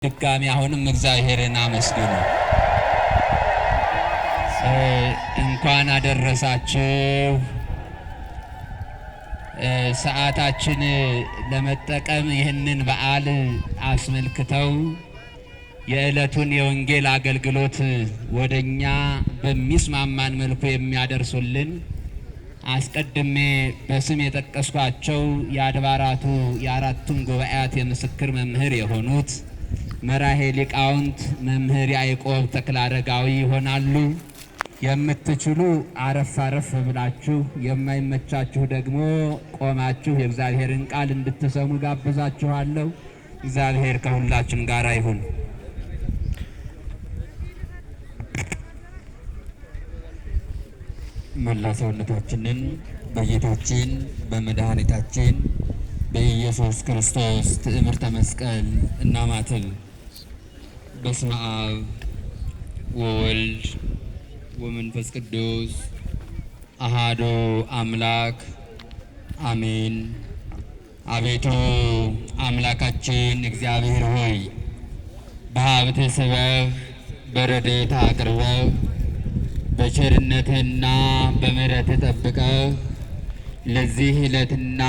ድጋሚ አሁንም እግዚአብሔርን አመስግኑ። እንኳን አደረሳችሁ። ሰዓታችን ለመጠቀም ይህንን በዓል አስመልክተው የዕለቱን የወንጌል አገልግሎት ወደኛ በሚስማማን መልኩ የሚያደርሱልን አስቀድሜ በስም የጠቀስኳቸው የአድባራቱ የአራቱም ጉባኤያት የምስክር መምህር የሆኑት መራሄ ሊቃውንት መምህር ያዕቆብ ተክለአረጋዊ ይሆናሉ። የምትችሉ አረፍ አረፍ ብላችሁ የማይመቻችሁ ደግሞ ቆማችሁ የእግዚአብሔርን ቃል እንድትሰሙ ጋብዛችኋለሁ። እግዚአብሔር ከሁላችን ጋር ይሁን። መላ ሰውነታችንን በጌታችን በመድኃኒታችን በኢየሱስ ክርስቶስ ትዕምርተ መስቀል እናማትል። በስመ አብ ወወልድ ወመንፈስ ቅዱስ አሃዱ አምላክ አሜን። አቤቱ አምላካችን እግዚአብሔር ሆይ በሀብት ስበህ በረድኤትህ አቅርበህ በቸርነትህና በምሕረትህ ጠብቀህ ለዚህ ዕለትና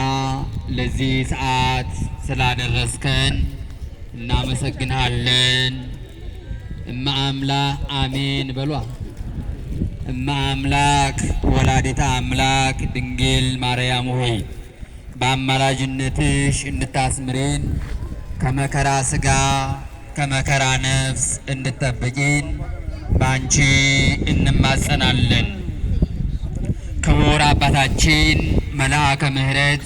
ለዚህ ሰዓት ስላደረስከን እናመሰግንሃለን። እመ አምላክ አሜን በሏ። እመ አምላክ ወላዲተ አምላክ ድንግል ማርያም ሆይ በአማላጅነትሽ እንድታስምሬን ከመከራ ሥጋ ከመከራ ነፍስ እንድትጠብቂን በአንቺ እንማጸናለን። ክቡር አባታችን መልአከ ምሕረት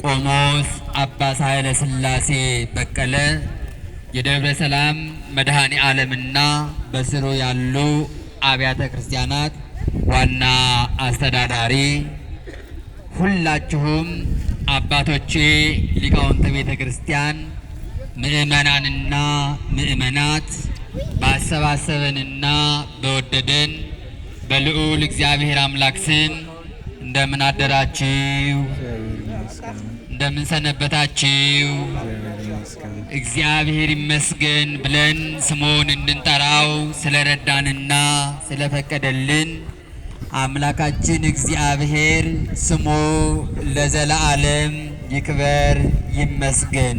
ቆሞስ አባ ኃይለ ሥላሴ በቀለ የደብረ ሰላም መድኃኔ ዓለምና በስሩ ያሉ አብያተ ክርስቲያናት ዋና አስተዳዳሪ፣ ሁላችሁም አባቶቼ ሊቃውንተ ቤተ ክርስቲያን፣ ምእመናንና ምእመናት ባሰባሰበንና በወደደን በልዑል እግዚአብሔር አምላክ ስም እንደምን አደራችሁ? እንደምን ሰነበታችሁ? እግዚአብሔር ይመስገን ብለን ስሙን እንድንጠራው ስለረዳንና ስለፈቀደልን አምላካችን እግዚአብሔር ስሙ ለዘለዓለም ይክበር ይመስገን።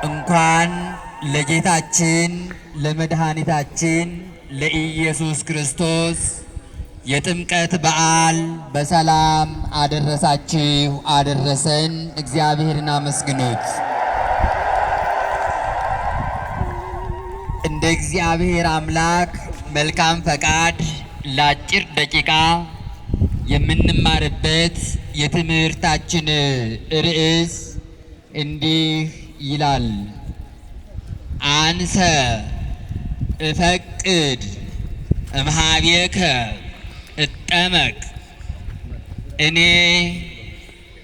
እንኳን ለጌታችን ለመድኃኒታችን ለኢየሱስ ክርስቶስ የጥምቀት በዓል በሰላም አደረሳችሁ አደረሰን። እግዚአብሔርን አመስግኑት። እንደ እግዚአብሔር አምላክ መልካም ፈቃድ ለአጭር ደቂቃ የምንማርበት የትምህርታችን ርዕስ እንዲህ ይላል። አንሰ እፈቅድ እምኀቤከ እጠመቅ፣ እኔ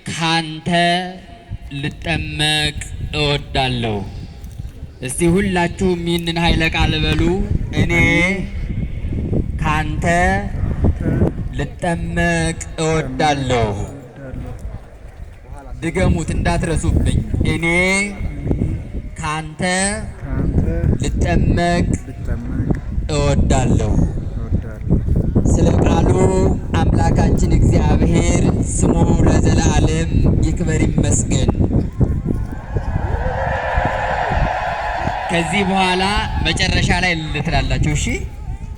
ካንተ ልጠመቅ እወዳለሁ። እስቲ ሁላችሁም ይህንን ኃይለ ቃል በሉ። እኔ ካንተ ልጠመቅ እወዳለሁ። ድገሙት እንዳትረሱብኝ። እኔ ካንተ ልጠመቅ እወዳለሁ። ስለ ቃሉ አምላካችን እግዚአብሔር ስሙ ለዘላለም ይክበር ይመስገን። ከዚህ በኋላ መጨረሻ ላይ ልትላላችሁ። እሺ፣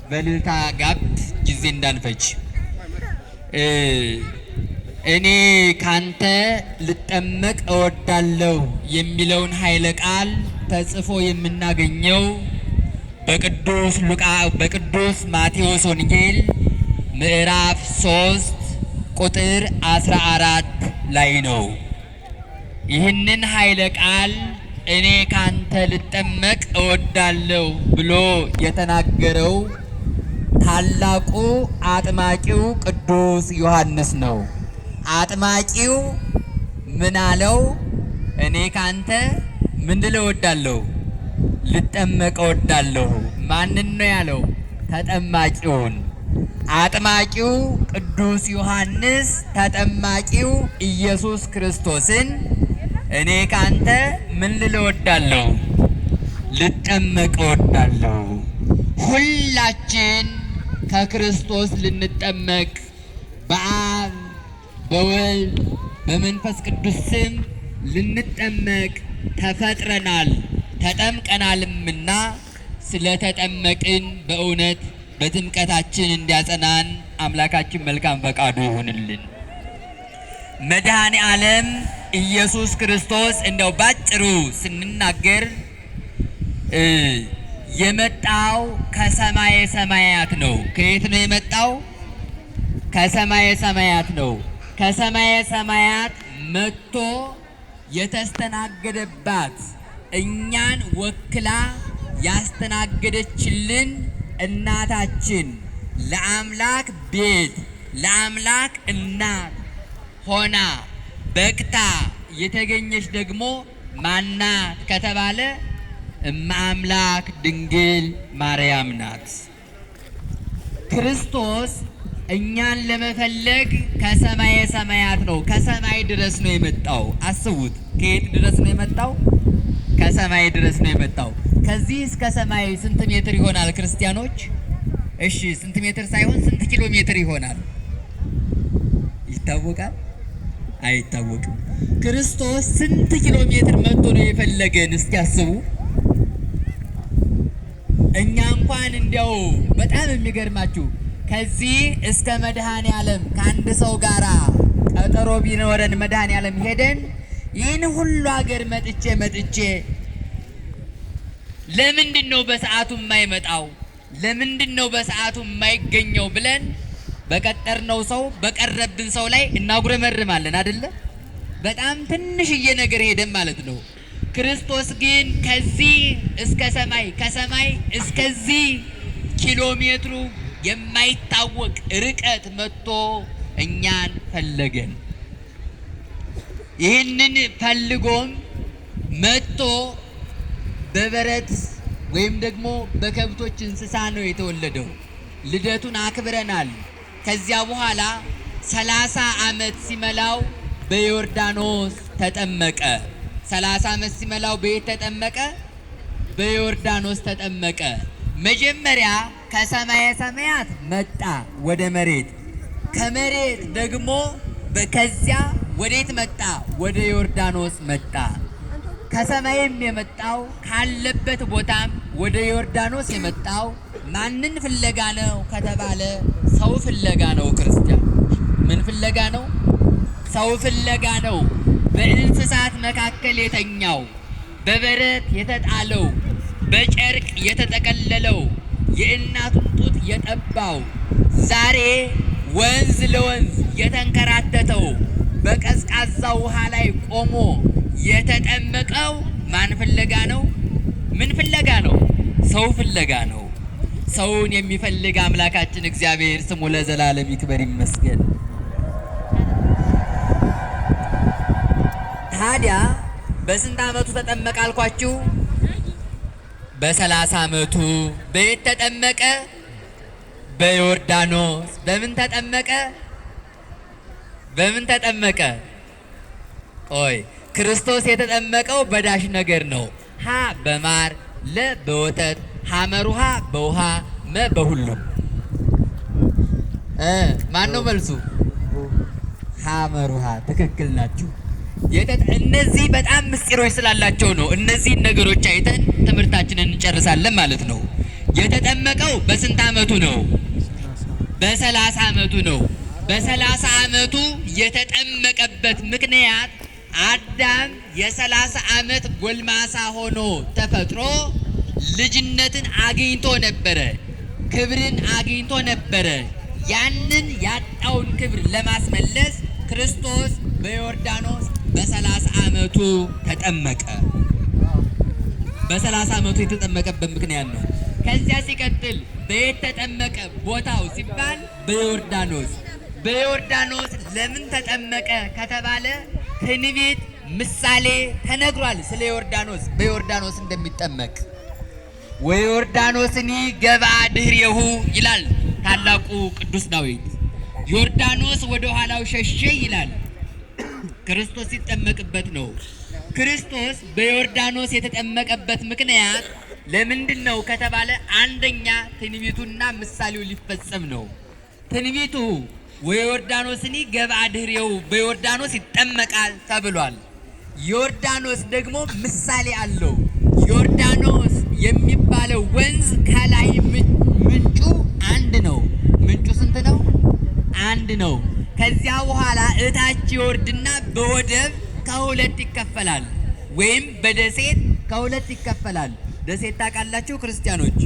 በልልታ ጋብ ጊዜ እንዳንፈጅ። እኔ ካንተ ልጠመቅ እወዳለሁ የሚለውን ኃይለ ቃል ተጽፎ የምናገኘው በቅዱስ ማቴዎስ ወንጌል ምዕራፍ 3 ቁጥር 14 ላይ ነው። ይህንን ኃይለ ቃል እኔ ካንተ ልጠመቅ እወዳለሁ ብሎ የተናገረው ታላቁ አጥማቂው ቅዱስ ዮሐንስ ነው። አጥማቂው ምን አለው? እኔ ካንተ ምን ልል እወዳለሁ? ልጠመቅ እወዳለሁ። ማንን ነው ያለው? ተጠማቂውን። አጥማቂው ቅዱስ ዮሐንስ ተጠማቂው ኢየሱስ ክርስቶስን እኔ ካንተ ምን ልል እወዳለሁ? ልጠመቅ እወዳለሁ። ሁላችን ከክርስቶስ ልንጠመቅ በአብ በወልድ በመንፈስ ቅዱስ ስም ልንጠመቅ ተፈጥረናል ተጠምቀናልምና ስለተጠመቅን በእውነት በጥምቀታችን እንዲያጸናን አምላካችን መልካም ፈቃዱ ይሁንልን። መድኃኔ ዓለም ኢየሱስ ክርስቶስ እንደው ባጭሩ ስንናገር የመጣው ከሰማየ ሰማያት ነው። ከየት ነው የመጣው? ከሰማየ ሰማያት ነው። ከሰማየ ሰማያት መጥቶ የተስተናገደባት እኛን ወክላ ያስተናገደችልን እናታችን ለአምላክ ቤት ለአምላክ እናት ሆና በቅታ የተገኘች ደግሞ ማናት ከተባለ እመ አምላክ ድንግል ማርያም ናት። ክርስቶስ እኛን ለመፈለግ ከሰማየ ሰማያት ነው፣ ከሰማይ ድረስ ነው የመጣው። አስቡት፣ ከየት ድረስ ነው የመጣው? ከሰማይ ድረስ ነው የመጣው። ከዚህ እስከ ሰማይ ስንት ሜትር ይሆናል ክርስቲያኖች? እሺ፣ ስንት ሜትር ሳይሆን ስንት ኪሎ ሜትር ይሆናል? ይታወቃል? አይታወቅም። ክርስቶስ ስንት ኪሎ ሜትር መጥቶ ነው የፈለገን? እስቲ አስቡ። እኛ እንኳን እንዲያው በጣም የሚገርማችሁ ከዚህ እስከ መድኃኔ ዓለም ከአንድ ሰው ጋራ ቀጠሮ ቢኖረን መድኃኔ ዓለም ሄደን ይህን ሁሉ ሀገር መጥቼ ለምንድን ነው በሰዓቱ የማይመጣው? ለምንድን ነው በሰዓቱ የማይገኘው ብለን በቀጠርነው ሰው በቀረብን ሰው ላይ እናጉረመርማለን አይደለ? በጣም ትንሽዬ ነገር ሄደን ማለት ነው። ክርስቶስ ግን ከዚህ እስከ ሰማይ ከሰማይ እስከዚህ ኪሎ ሜትሩ የማይታወቅ ርቀት መጥቶ እኛን ፈለገን። ይህንን ፈልጎም መጥቶ በበረት ወይም ደግሞ በከብቶች እንስሳ ነው የተወለደው። ልደቱን አክብረናል። ከዚያ በኋላ 30 ዓመት ሲመላው በዮርዳኖስ ተጠመቀ። 30 ዓመት ሲመላው በየት ተጠመቀ? በዮርዳኖስ ተጠመቀ። መጀመሪያ ከሰማየ ሰማያት መጣ ወደ መሬት፣ ከመሬት ደግሞ ከዚያ ወዴት መጣ? ወደ ዮርዳኖስ መጣ። ከሰማይም የመጣው ካለበት ቦታም ወደ ዮርዳኖስ የመጣው ማንን ፍለጋ ነው ከተባለ ሰው ፍለጋ ነው። ክርስቲያን ምን ፍለጋ ነው? ሰው ፍለጋ ነው። በእንስሳት መካከል የተኛው፣ በበረት የተጣለው፣ በጨርቅ የተጠቀለለው፣ የእናቱን ጡት የጠባው፣ ዛሬ ወንዝ ለወንዝ የተንከራተተው፣ በቀዝቃዛ ውሃ ላይ ቆሞ የተጠመቀው ማን ፍለጋ ነው? ምን ፍለጋ ነው? ሰው ፍለጋ ነው። ሰውን የሚፈልግ አምላካችን እግዚአብሔር ስሙ ለዘላለም ይክበር ይመስገን። ታዲያ በስንት ዓመቱ ተጠመቀ አልኳችሁ? በ30 ዓመቱ። በየት ተጠመቀ? በዮርዳኖስ። በምን ተጠመቀ? በምን ተጠመቀ? ቆይ ክርስቶስ የተጠመቀው በዳሽ ነገር ነው። ሀ በማር ለ በወተት ሐመሩሃ በውሃ መ በሁሉም። ማን ነው መልሱ? ሐመሩሃ። ትክክል ናችሁ። እነዚህ በጣም ምስጢሮች ስላላቸው ነው። እነዚህን ነገሮች አይተን ትምህርታችንን እንጨርሳለን ማለት ነው። የተጠመቀው በስንት ዓመቱ ነው? በ30 ዓመቱ ነው። በ30 ዓመቱ የተጠመቀበት ምክንያት አዳም የ30 ዓመት ጎልማሳ ሆኖ ተፈጥሮ ልጅነትን አግኝቶ ነበረ፣ ክብርን አግኝቶ ነበረ። ያንን ያጣውን ክብር ለማስመለስ ክርስቶስ በዮርዳኖስ በ30 ዓመቱ ተጠመቀ። በ30 ዓመቱ የተጠመቀበት ምክንያት ነው። ከዚያ ሲቀጥል በየት ተጠመቀ? ቦታው ሲባል በዮርዳኖስ። በዮርዳኖስ ለምን ተጠመቀ ከተባለ ትንቢት ምሳሌ ተነግሯል ስለ ዮርዳኖስ፣ በዮርዳኖስ እንደሚጠመቅ። ወዮርዳኖስኒ ገብአ ድኅሬሁ ይላል ታላቁ ቅዱስ ዳዊት። ዮርዳኖስ ወደ ኋላው ሸሸ ይላል። ክርስቶስ ሲጠመቅበት ነው። ክርስቶስ በዮርዳኖስ የተጠመቀበት ምክንያት ለምንድን ነው ከተባለ አንደኛ ትንቢቱና ምሳሌው ሊፈጸም ነው። ትንቢቱ ወዮርዳኖስኒ ገብአ ድኅሬው በዮርዳኖስ ይጠመቃል ተብሏል። ዮርዳኖስ ደግሞ ምሳሌ አለው። ዮርዳኖስ የሚባለው ወንዝ ከላይ ምንጩ አንድ ነው። ምንጩ ስንት ነው? አንድ ነው። ከዚያ በኋላ እታች ይወርድና በወደብ ከሁለት ይከፈላል፣ ወይም በደሴት ከሁለት ይከፈላል። ደሴት ታውቃላችሁ ክርስቲያኖች?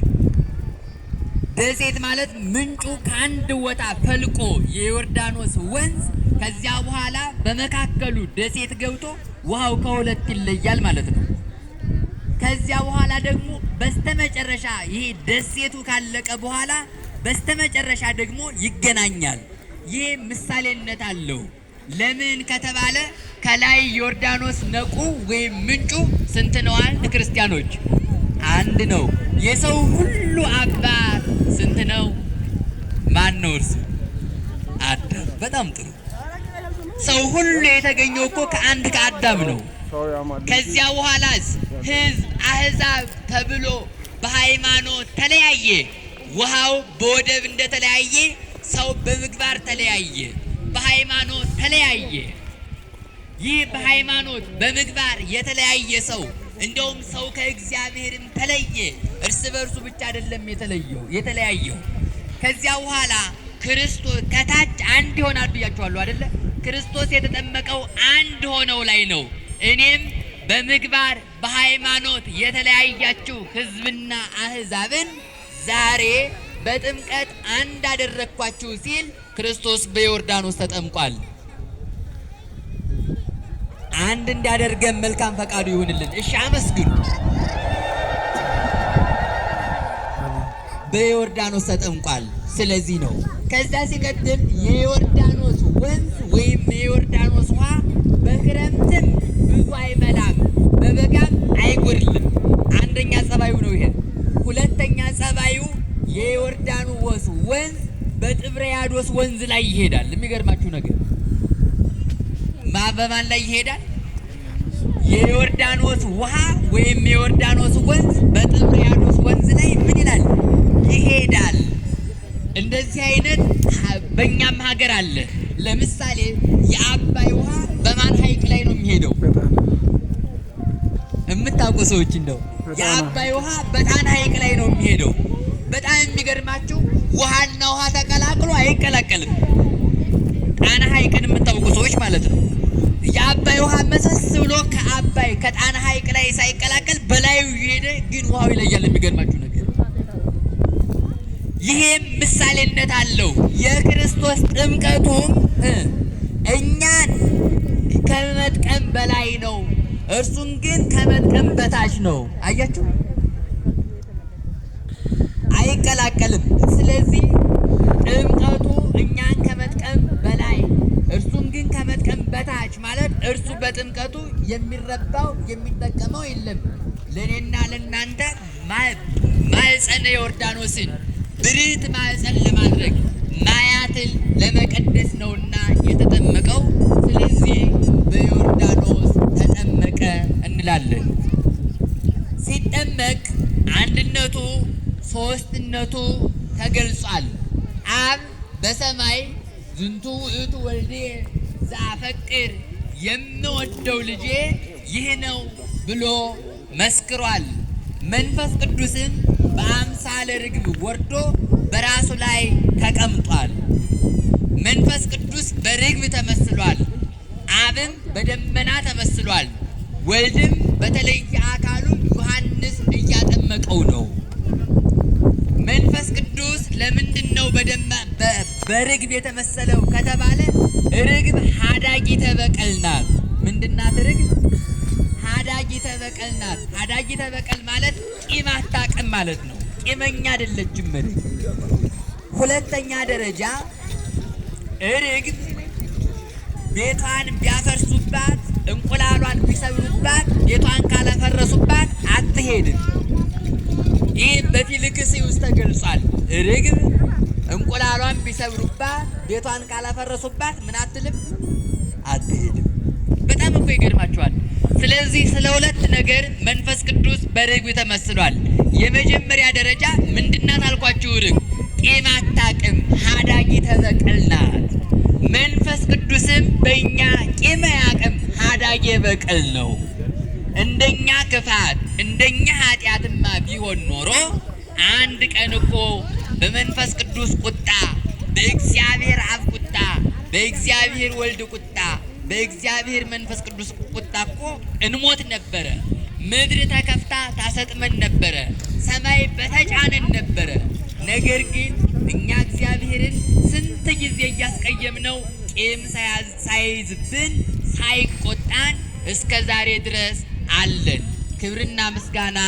ደሴት ማለት ምንጩ ከአንድ ቦታ ፈልቆ የዮርዳኖስ ወንዝ ከዚያ በኋላ በመካከሉ ደሴት ገብቶ ውሃው ከሁለት ይለያል ማለት ነው። ከዚያ በኋላ ደግሞ በስተመጨረሻ ይሄ ደሴቱ ካለቀ በኋላ በስተመጨረሻ ደግሞ ይገናኛል። ይሄ ምሳሌነት አለው። ለምን ከተባለ ከላይ ዮርዳኖስ ነቁ ወይም ምንጩ ስንት ነዋል? ክርስቲያኖች አንድ ነው። የሰው ሁሉ አባት ስንት ነው? ማን ነው እርሱ? አዳም። በጣም ጥሩ። ሰው ሁሉ የተገኘው እኮ ከአንድ ከአዳም ነው። ከዚያ በኋላስ ሕዝብ አሕዛብ ተብሎ በሃይማኖት ተለያየ። ውሃው በወደብ እንደተለያየ ሰው በምግባር ተለያየ፣ በሃይማኖት ተለያየ። ይህ በሃይማኖት በምግባር የተለያየ ሰው እንደውም ሰው ከእግዚአብሔርም ተለየ። እርስ በርሱ ብቻ አይደለም የተለያየው። ከዚያ በኋላ ክርስቶስ ከታች አንድ ይሆናል ብያችኋለሁ አይደለ? ክርስቶስ የተጠመቀው አንድ ሆነው ላይ ነው። እኔም በምግባር በሃይማኖት የተለያያችሁ ሕዝብና አሕዛብን ዛሬ በጥምቀት አንድ አደረግኳችሁ ሲል ክርስቶስ በዮርዳኖስ ተጠምቋል። አንድ እንዲያደርገን መልካም ፈቃዱ ይሁንልን። እሺ አመስግኑ። በዮርዳኖስ ተጠምቋል። ስለዚህ ነው። ከዛ ሲቀጥል የዮርዳኖስ ወንዝ ወይም የዮርዳኖስ ውሃ በክረምትም ብዙ አይመላም፣ በበጋም አይጎድልም። አንደኛ ጸባዩ ነው ይሄ። ሁለተኛ ጸባዩ የዮርዳኖስ ወንዝ በጥብርያዶስ ወንዝ ላይ ይሄዳል። የሚገርማችሁ ነገር በማን ላይ ይሄዳል? የዮርዳኖስ ውሃ ወይም የዮርዳኖስ ወንዝ በጥብርያዶስ ወንዝ ላይ ምን ይላል? ይሄዳል። እንደዚህ አይነት በእኛም ሀገር አለ። ለምሳሌ የአባይ ውሃ በማን ሐይቅ ላይ ነው የሚሄደው? የምታውቁ ሰዎች እንደው የአባይ ውሃ በጣና ሐይቅ ላይ ነው የሚሄደው። በጣም የሚገርማችሁ ውሃና ውሃ ተቀላቅሎ አይቀላቀልም። ጣና ሐይቅን የምታውቁ ሰዎች ማለት ነው። የአባይ ውሃ መሰስ ብሎ ከጣና ሐይቅ ላይ ሳይቀላቀል በላዩ እየሄደ ግን ውሃው ይለያል። የሚገርማችሁ ነገር ይሄም ምሳሌነት አለው። የክርስቶስ ጥምቀቱ እኛን ከመጥቀም በላይ ነው፣ እርሱን ግን ከመጥቀም በታች ነው። አያችሁ፣ አይቀላቀልም። ስለዚህ ጥምቀቱ እኛን ከመጥቀም በላይ እርሱን ግን ከመጥቀም በታች ማለት እርሱ በጥምቀቱ የሚረባው የሚጠቀመው የለም። ለእኔና ለእናንተ ማኅፀነ ዮርዳኖስን ብርት ማኅፀን ለማድረግ ማያትን ለመቀደስ ነውና የተጠመቀው። ስለዚህ በዮርዳኖስ ተጠመቀ እንላለን። ሲጠመቅ አንድነቱ ሦስትነቱ ተገልጿል። አብ በሰማይ ዝንቱ ውእቱ ወልዴ ዘአፈቅር የምወደው ልጄ ይህ ነው ብሎ መስክሯል። መንፈስ ቅዱስም በአምሳለ ርግብ ወርዶ በራሱ ላይ ተቀምጧል። መንፈስ ቅዱስ በርግብ ተመስሏል። አብም በደመና ተመስሏል። ወልድም በተለየ አካሉ ዮሐንስ እያጠመቀው ነው። መንፈስ ቅዱስ ለምንድን ነው በርግብ የተመሰለው ከተባለ ርግብ ሀዳጊተ በቀል ናት። ምንድናት ርግብ? ሀዳጊተ በቀል ናት። ሀዳጊተ በቀል ማለት ቂም አታውቅም ማለት ነው። ቂመኛ አይደለችም ርግብ። ሁለተኛ ደረጃ ርግብ ቤቷን ቢያፈርሱባት፣ እንቁላሏን ቢሰብሩባት፣ ቤቷን ካላፈረሱባት አትሄድም። ይህ በፊልክስዩስ ተገልጿል። ርግብ እንቁላሏን ቢሰብሩባት፣ ቤቷን ካላፈረሱባት ምን አትልም? አትሄድም። በጣም እኮ ይገርማችኋል። ስለዚህ ስለ ሁለት ነገር መንፈስ ቅዱስ በርግብ ተመስሏል። የመጀመሪያ ደረጃ ምንድናት አልኳችሁ? ርግብ ቂም አታውቅም፣ ሀዳጊተ በቀል ናት። መንፈስ ቅዱስም በእኛ ቂም አያውቅም፣ ሀዳጌ በቀል ነው። እንደኛ ክፋት እንደኛ ኃጢአትማ ቢሆን ኖሮ አንድ ቀን እኮ በመንፈስ ቅዱስ ቁጣ፣ በእግዚአብሔር አብ ቁጣ፣ በእግዚአብሔር ወልድ ቁጣ፣ በእግዚአብሔር መንፈስ ቅዱስ ቁጣ እኮ እንሞት ነበረ። ምድር ተከፍታ ታሰጥመን ነበረ። ሰማይ በተጫነን ነበረ። ነገር ግን እኛ እግዚአብሔርን ስንት ጊዜ እያስቀየምነው ቂም ሳይዝብን ሳይቆጣን እስከ ዛሬ ድረስ አለን። ክብርና ምስጋና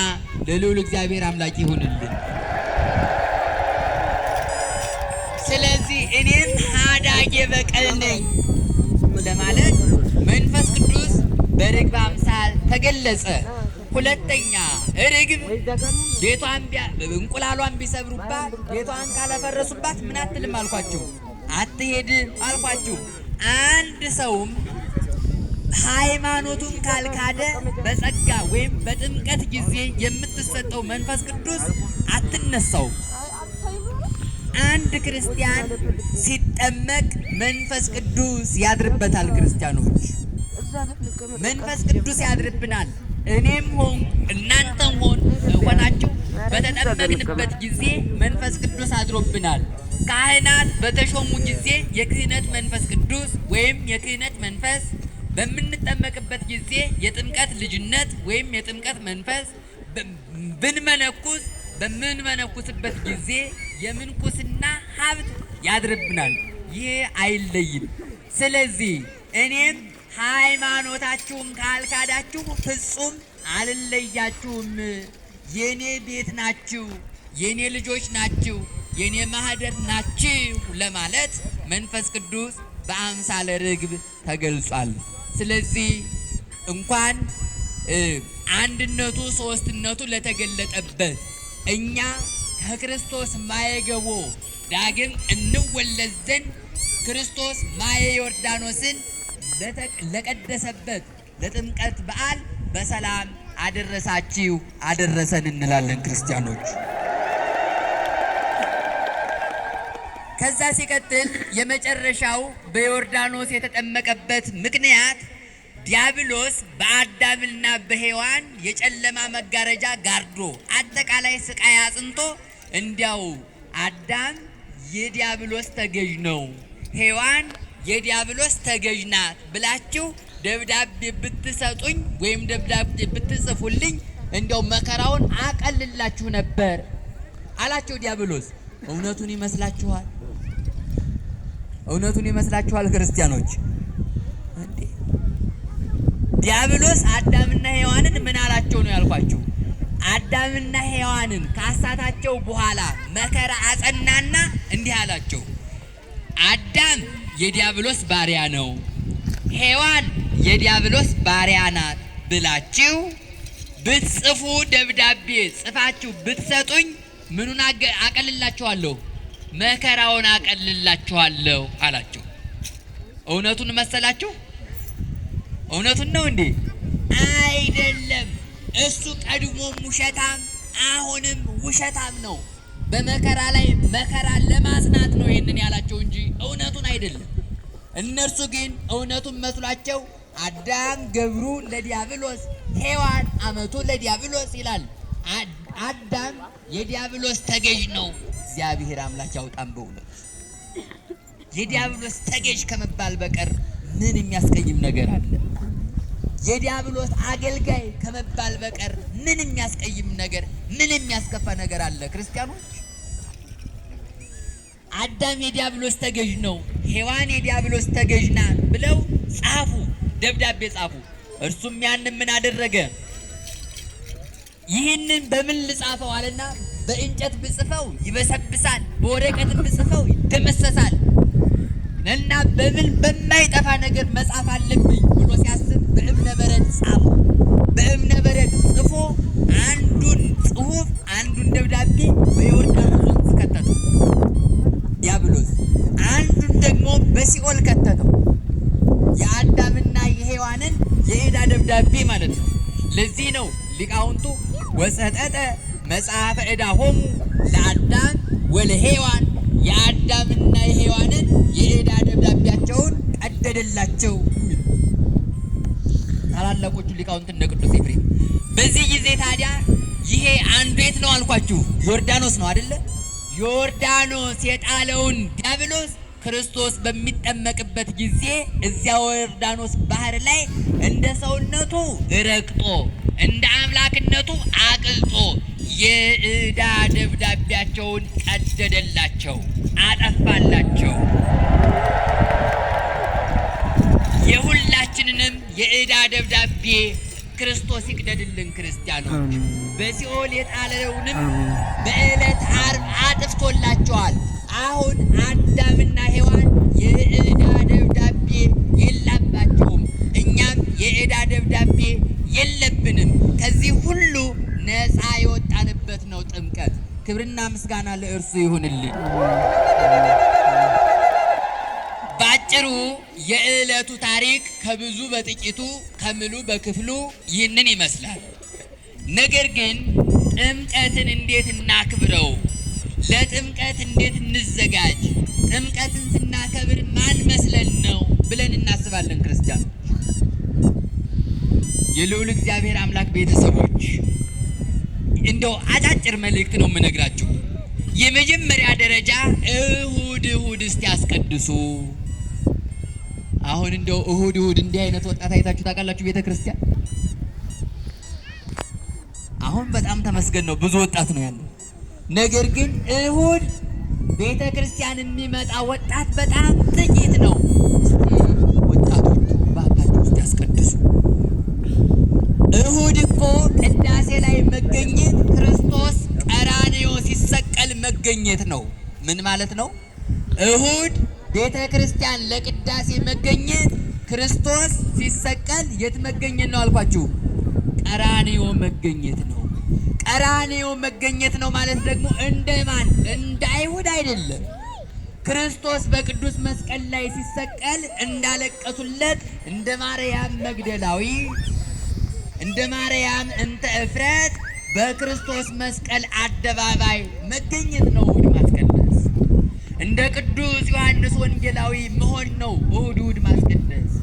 ለልዑል እግዚአብሔር አምላክ ይሁንልን። ስለዚህ እኔም ሀዳጌ በቀል ነኝ ለማለት መንፈስ ቅዱስ በርግብ አምሳል ተገለጸ። ሁለተኛ ርግብ ቤቷን እንቁላሏን ቢሰብሩባት ቤቷን ካላፈረሱባት ምን አትልም አልኳችሁ? አትሄድም አልኳችሁ። አንድ ሰውም ሃይማኖቱን ካልካደ በጸጋ ወይም በጥምቀት ጊዜ የምትሰጠው መንፈስ ቅዱስ አትነሳው። አንድ ክርስቲያን ሲጠመቅ መንፈስ ቅዱስ ያድርበታል። ክርስቲያኖች መንፈስ ቅዱስ ያድርብናል። እኔም ሆን እናንተም ሆናችሁ በተጠመቅንበት ጊዜ መንፈስ ቅዱስ አድሮብናል። ካህናት በተሾሙ ጊዜ የክህነት መንፈስ ቅዱስ ወይም የክህነት መንፈስ፣ በምንጠመቅበት ጊዜ የጥምቀት ልጅነት ወይም የጥምቀት መንፈስ፣ በምንመነኩስበት ጊዜ የምንኩስና ሀብት ያድርብናል። ይሄ አይለይም። ስለዚህ እኔም ሃይማኖታችሁን ካልካዳችሁ ፍጹም አልለያችሁም፣ የኔ ቤት ናችሁ፣ የኔ ልጆች ናችሁ፣ የኔ ማህደር ናችሁ ለማለት መንፈስ ቅዱስ በአምሳለ ርግብ ተገልጿል። ስለዚህ እንኳን አንድነቱ ሶስትነቱ ለተገለጠበት እኛ ከክርስቶስ ማየገቦ ዳግም እንወለድ ዘንድ ክርስቶስ ማየ ዮርዳኖስን ለቀደሰበት ለጥምቀት በዓል በሰላም አደረሳችሁ አደረሰን እንላለን ክርስቲያኖች። ከዛ ሲቀጥል የመጨረሻው በዮርዳኖስ የተጠመቀበት ምክንያት ዲያብሎስ በአዳምና በሔዋን የጨለማ መጋረጃ ጋርዶ አጠቃላይ ስቃይ አጽንቶ እንዲያው አዳም የዲያብሎስ ተገዥ ነው፣ ሔዋን የዲያብሎስ ተገዥ ናት ብላችሁ ደብዳቤ ብትሰጡኝ ወይም ደብዳቤ ብትጽፉልኝ እንዲያው መከራውን አቀልላችሁ ነበር አላቸው ዲያብሎስ። እውነቱን ይመስላችኋል? እውነቱን ይመስላችኋል ክርስቲያኖች? እንዴ ዲያብሎስ አዳምና ሔዋንን ምን አላቸው ነው ያልኳችሁ? አዳምና ሔዋንን ካሳታቸው በኋላ መከራ አጸናና እንዲህ አላቸው፣ አዳም የዲያብሎስ ባሪያ ነው፣ ሔዋን የዲያብሎስ ባሪያ ናት ብላችሁ ብትጽፉ ደብዳቤ ጽፋችሁ ብትሰጡኝ ምኑን አቀልላችኋለሁ? መከራውን አቀልላችኋለሁ አላቸው። እውነቱን መሰላችሁ? እውነቱን ነው እንዴ? አይደለም። እሱ ቀድሞም ውሸታም አሁንም ውሸታም ነው። በመከራ ላይ መከራ ለማጽናት ነው ይህንን ያላቸው እንጂ እውነቱን አይደለም። እነርሱ ግን እውነቱን መስሏቸው አዳም ገብሩ ለዲያብሎስ ሔዋን አመቱ ለዲያብሎስ ይላል። አዳም የዲያብሎስ ተገዥ ነው። እግዚአብሔር አምላክ ያውጣን። በእውነት የዲያብሎስ ተገዥ ከመባል በቀር ምን የሚያስቀይም ነገር አለ? የዲያብሎስ አገልጋይ ከመባል በቀር ምን የሚያስቀይም ነገር፣ ምን የሚያስከፋ ነገር አለ? ክርስቲያኖች አዳም የዲያብሎስ ተገዥ ነው፣ ሔዋን የዲያብሎስ ተገዥ ናት ብለው ጻፉ፣ ደብዳቤ ጻፉ። እርሱም ያንን ምን አደረገ? ይህንን በምን ልጻፈው አለና በእንጨት ብጽፈው ይበሰብሳል፣ በወረቀትም ብጽፈው ይደመሰሳል እና በምን በማይጠፋ ነገር መጻፍ አለብኝ ብሎ ሲያስብ በእብነ በረድ ጻፈ። በእብነ በረድ ጽፎ አንዱን ጽሑፍ አንዱን ደብዳቤ በዮርዳኖስ ወንዝ ከተተው ዲያብሎስ፣ አንዱን ደግሞ በሲኦል ከተተው። የአዳምና የሔዋንን የዕዳ ደብዳቤ ማለት ለዚህ ነው ሊቃውንቱ ወሰጠጠ መጽሐፈ ዕዳሆሙ ለአዳም ወለሔዋን የአዳምና የሔዋንን የዕዳ ደብዳቤያቸውን ቀደደላቸው። ታላላቆቹ ሊቃውንት እንደ ቅዱስ ኤፍሬም። በዚህ ጊዜ ታዲያ ይሄ አንዱ የት ነው አልኳችሁ? ዮርዳኖስ ነው አይደለ? ዮርዳኖስ የጣለውን ዲያብሎስ ክርስቶስ በሚጠመቅበት ጊዜ እዚያው ዮርዳኖስ ባህር ላይ እንደ ሰውነቱ ረግጦ እንደ አምላክነቱ አቅልጦ የዕዳ ደብዳቤያቸውን ቀደደላቸው፣ አጠፋላቸው። የሁላችንንም የዕዳ ደብዳቤ ክርስቶስ ይቅደድልን። ክርስቲያኖች በሲኦል የጣለውንም በዕለተ ዓርብ አጥፍቶላቸዋል። አሁን አዳምና ሔዋን የዕዳ ደብዳቤ የለባቸውም። እኛም የዕዳ ደብዳቤ የለብንም። ከዚህ ሁሉ ነፃ የወጣንበት ነው ጥምቀት። ክብርና ምስጋና ለእርሱ ይሁንልን። ባጭሩ የዕለቱ ታሪክ ከብዙ በጥቂቱ ከምሉ በክፍሉ ይህንን ይመስላል። ነገር ግን ጥምቀትን እንዴት እናክብረው? ለጥምቀት እንዴት እንዘጋጅ? ጥምቀትን ስናከብር ማን መስለን ነው ብለን እናስባለን። ክርስቲያኖች፣ የልዑል እግዚአብሔር አምላክ ቤተሰቦች እንደው አጫጭር መልእክት ነው የምነግራችሁ። የመጀመሪያ ደረጃ እሁድ እስቲ ያስቀድሱ። አሁን እንደው እሁድ እንዲህ አይነት ወጣት አይታችሁ ታውቃላችሁ? ቤተ ክርስቲያን አሁን በጣም ተመስገን ነው፣ ብዙ ወጣት ነው ያለው። ነገር ግን እሁድ ቤተ ክርስቲያን የሚመጣ ወጣት በጣም ጥቂት ነው። እስቲ ወጣቶች ባካችሁ እስቲ ያስቀድሱ። እሁድ እኮ ቅዳሴ ላይ መገኘት ክርስቶስ ቀራንዮ ሲሰቀል መገኘት ነው። ምን ማለት ነው? እሁድ ቤተ ክርስቲያን ለቅዳሴ መገኘት ክርስቶስ ሲሰቀል የት መገኘት ነው አልኳችሁ? ቀራንዮ መገኘት ነው። ቀራንዮ መገኘት ነው ማለት ደግሞ እንደማን? እንደ አይሁድ አይደለም። ክርስቶስ በቅዱስ መስቀል ላይ ሲሰቀል እንዳለቀሱለት እንደ ማርያም መግደላዊ፣ እንደ ማርያም እንተ እፍረት በክርስቶስ መስቀል አደባባይ መገኘት ነው እሁድ ማስቀደስ። እንደ ቅዱስ ዮሐንስ ወንጌላዊ መሆን ነው እሁድ ማስቀደስ።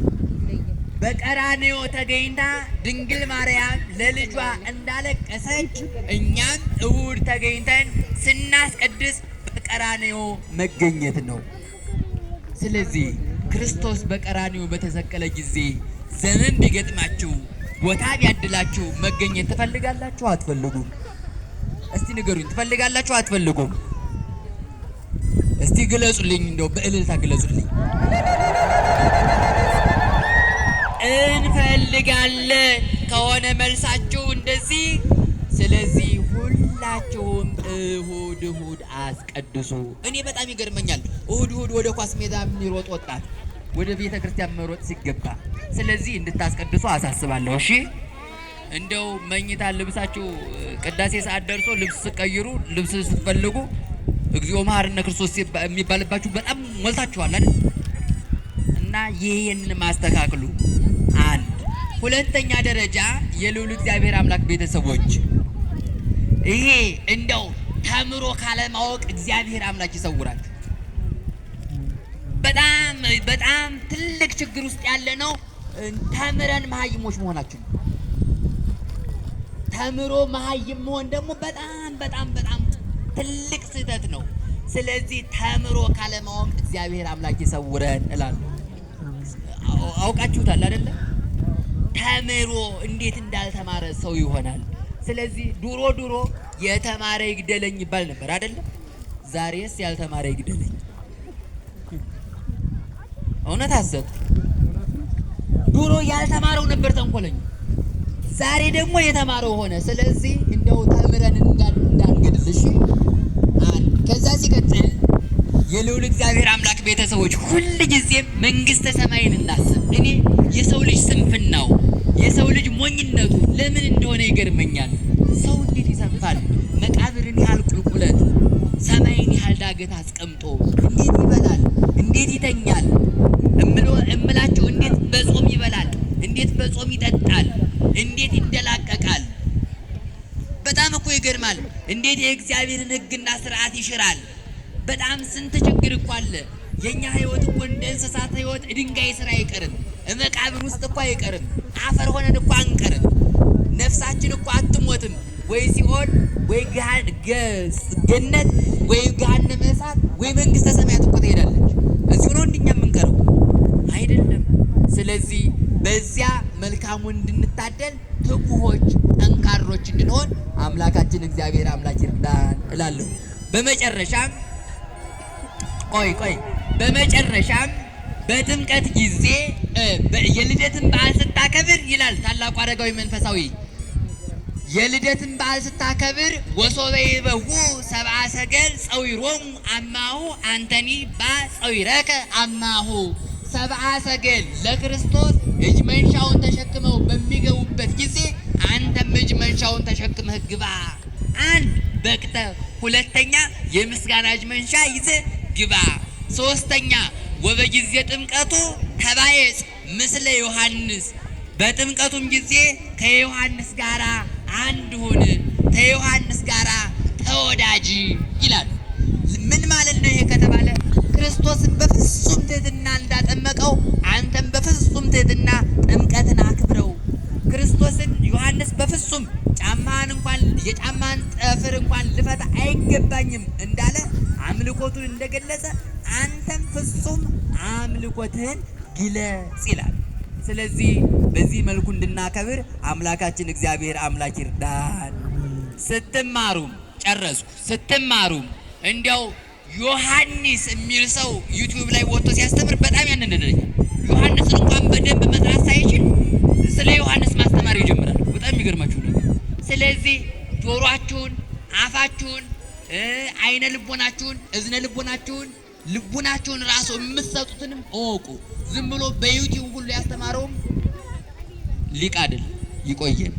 በቀራንዮ ተገኝታ ድንግል ማርያም ለልጇ እንዳለቀሰች እኛም እሁድ ተገኝተን ስናስቀድስ በቀራንዮ መገኘት ነው። ስለዚህ ክርስቶስ በቀራንዮ በተሰቀለ ጊዜ ዘመን ቢገጥማችሁ ቦታ ቢያድላችሁ መገኘት ትፈልጋላችሁ አትፈልጉም? እስቲ ንገሩኝ። ትፈልጋላችሁ አትፈልጉም? እስቲ ግለጹልኝ፣ እንደው በእልልታ ግለጹልኝ። እንፈልጋለን ከሆነ መልሳችሁ እንደዚህ። ስለዚህ ሁላችሁም እሁድ አስቀድሱ። እኔ በጣም ይገርመኛል እሁድ ወደ ኳስ ሜዳ የሚሮጥ ወጣት ወደ ቤተ ክርስቲያን መሮጥ ሲገባ። ስለዚህ እንድታስቀድሱ አሳስባለሁ። እሺ፣ እንደው መኝታ ልብሳችሁ ቅዳሴ ሰዓት ደርሶ ልብስ ስቀይሩ፣ ልብስ ስትፈልጉ እግዚኦ መሐረነ ክርስቶስ የሚባልባችሁ በጣም ሞልታችኋል አይደል? እና ይሄንን ማስተካክሉ። አንድ ሁለተኛ ደረጃ የልዑል እግዚአብሔር አምላክ ቤተሰቦች፣ ይሄ እንደው ተምሮ ካለማወቅ እግዚአብሔር አምላክ ይሰውራል። በጣም ትልቅ ችግር ውስጥ ያለ ነው ተምረን መሀይሞች መሆናችን። ተምሮ መሀይም መሆን ደግሞ በጣም ትልቅ ስህተት ነው። ስለዚህ ተምሮ ካለማወቅ እግዚአብሔር አምላክ ይሰውረን እላለሁ። አውቃችሁታል አይደለ? ተምሮ እንዴት እንዳልተማረ ሰው ይሆናል። ስለዚህ ድሮ የተማረ ይግደለኝ ይባል ነበር አይደለ? ዛሬስ ያልተማረ ይግደለኝ። እውነት አሰብ። ድሮ ያልተማረው ነበር ተንኮለኛ፣ ዛሬ ደግሞ የተማረው ሆነ። ስለዚህ እንደው ተምረን እንዳንገድልሽ። ከዛ ሲቀጥል የልዑል እግዚአብሔር አምላክ ቤተሰቦች ሁል ጊዜም መንግስተ ሰማይን እናስብ። እኔ የሰው ልጅ ስንፍናው፣ የሰው ልጅ ሞኝነቱ ለምን እንደሆነ ይገርመኛል። ሰው እንዴት ይሰንፋል? መቃብርን ያህል ቁልቁለት፣ ሰማይን ያህል ዳገት አስቀምጦ እንዴት ይበላል? እንዴት ይተኛል? እምላቸው እንዴት በጾም ይበላል? እንዴት በጾም ይጠጣል? እንዴት ይደላቀቃል? ይገርማል። እንዴት የእግዚአብሔርን ሕግና ስርዓት ይሽራል? በጣም ስንት ችግር እኮ አለ። የኛ ህይወት እኮ እንደ እንስሳት ህይወት ድንጋይ ስራ አይቀርም፣ መቃብር ውስጥ እኮ አይቀርም፣ አፈር ሆነን እኮ አንቀርም። ነፍሳችን እኮ አትሞትም። ወይ ሲኦል ወይ ገነት ወይ ገሃነመ እሳት ወይ መንግስተ ሰማያት እኮ ትሄዳለች። እዚሁ ነው እንደኛ የምንቀረው አይደለም። ስለዚህ በዚያ መልካሙ እንድንታደል ትጉሆች ጠንካሮች እንድንሆን አምላካችን እግዚአብሔር አምላክ ይርዳን እላለሁ። በመጨረሻም በጥምቀት ጊዜ የልደትን በዓል ስታከብር ይላል ታላቁ አረጋዊ መንፈሳዊ፣ የልደትን በዓል ስታከብር ወሶበ ይበው ሰብአ ሰገል ጸዊሮሙ አማሁ አንተኒ ጸዊረከ አማሁ። ሰብአ ሰገል ለክርስቶስ እጅ መንሻውን ተሸክመው በሚገቡበት ጊዜ አንተም እጅ መንሻውን ተሸክመህ ግባ። አንድ በቅተህ፣ ሁለተኛ የምስጋና እጅ መንሻ ይዘህ ግባ። ሶስተኛ ወበጊዜ ጥምቀቱ ተባየጽ ምስለ ዮሐንስ፣ በጥምቀቱም ጊዜ ከዮሐንስ ጋራ አንድ ሁን፣ ከዮሐንስ ጋራ ተወዳጅ ይላል። ምን ማለት ነው ይሄ ከተባለ ክርስቶስን በፍጹም ትህትና እንዳጠመቀው አንተም በፍጹም ትህትና ጥምቀትን አክብረው። ክርስቶስን ዮሐንስ በፍጹም የጫማን ጠፍር እንኳን ልፈታ አይገባኝም እንዳለ አምልኮቱን እንደገለጸ አንተም ፍጹም አምልኮትህን ግለጽ ይላል። ስለዚህ በዚህ መልኩ እንድናከብር አምላካችን እግዚአብሔር አምላክ ይርዳን። ስትማሩም እንዲያው ዮሐንስ የሚል ሰው ዩቲዩብ ላይ ወጥቶ ሲያስተምር በጣም ያንደደኝ። ዮሐንስን እንኳን በደንብ መጥራት ሳይችል ስለ ዮሐንስ ማስተማር ይጀምራል። በጣም የሚገርማችሁ ነገር። ስለዚህ ጆሮአችሁን፣ አፋችሁን፣ አይነ ልቦናችሁን፣ እዝነ ልቦናችሁን ራሱ የምትሰጡትንም እወቁ። ዝም ብሎ በዩቲዩብ ሁሉ ያስተማረውም ሊቅ አይደል። ይቆየን።